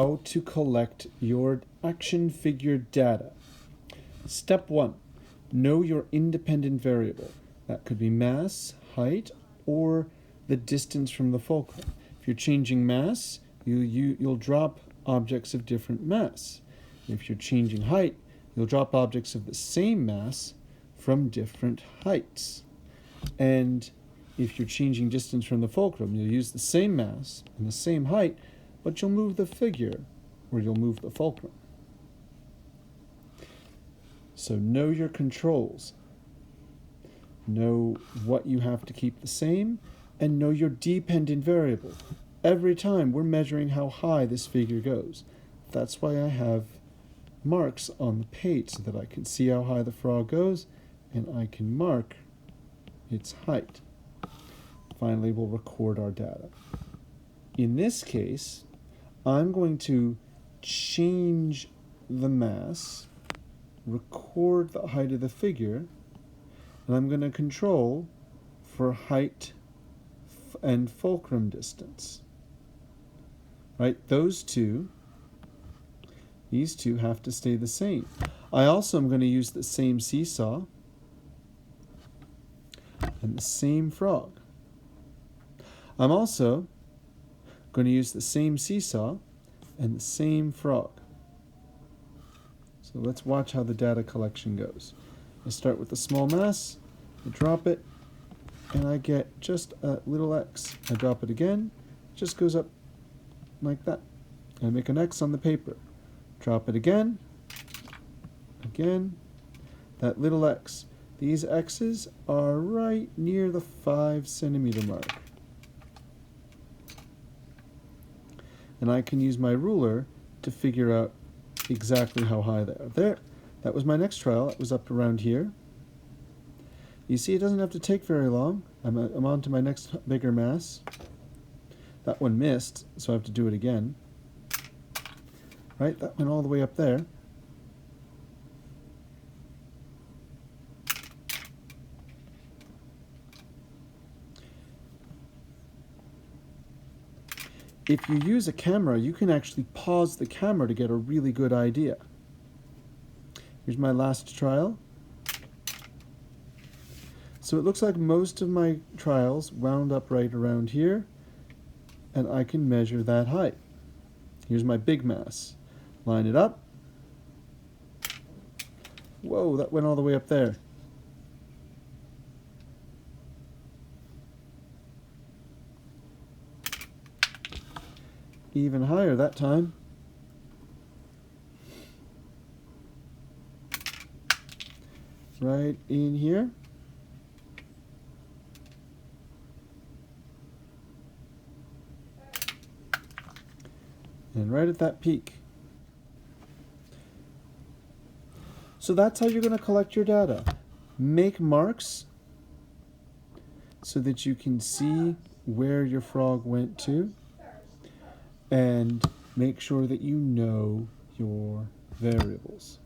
how to collect your action figure data. Step 1, know your independent variable. That could be mass, height, or the distance from the fulcrum. If you're changing mass, you'll drop objects of different mass. If you're changing height, you'll drop objects of the same mass from different heights. And if you're changing distance from the fulcrum, you'll use the same mass and the same height, but you'll move the figure, or you'll move the fulcrum. So know your controls. Know what you have to keep the same, and know your dependent variable. Every time we're measuring how high this figure goes. That's why I have marks on the page so that I can see how high the frog goes, and I can mark its height. Finally, we'll record our data. In this case, I'm going to change the mass, record the height of the figure, and I'm going to control for height and fulcrum distance. Right, these two have to stay the same. I also am going to use the same seesaw and the same frog. I'm also going to use the same seesaw and the same frog. So let's watch how the data collection goes. I start with the small mass, I drop it, and I get just a little X. I drop it again, it just goes up like that. I make an X on the paper. Drop it again, that little X. These X's are right near the 5 centimeter mark. And I can use my ruler to figure out exactly how high they are. There, that was my next trial. It was up around here. You see, it doesn't have to take very long. I'm on to my next bigger mass. That one missed, so I have to do it again. Right, that went all the way up there. If you use a camera, you can actually pause the camera to get a really good idea. Here's my last trial. So it looks like most of my trials wound up right around here, and I can measure that height. Here's my big mass. Line it up. Whoa, that went all the way up there. Even higher that time. Right in here. And right at that peak. So that's how you're going to collect your data. Make marks so that you can see where your frog went to. And make sure that you know your variables.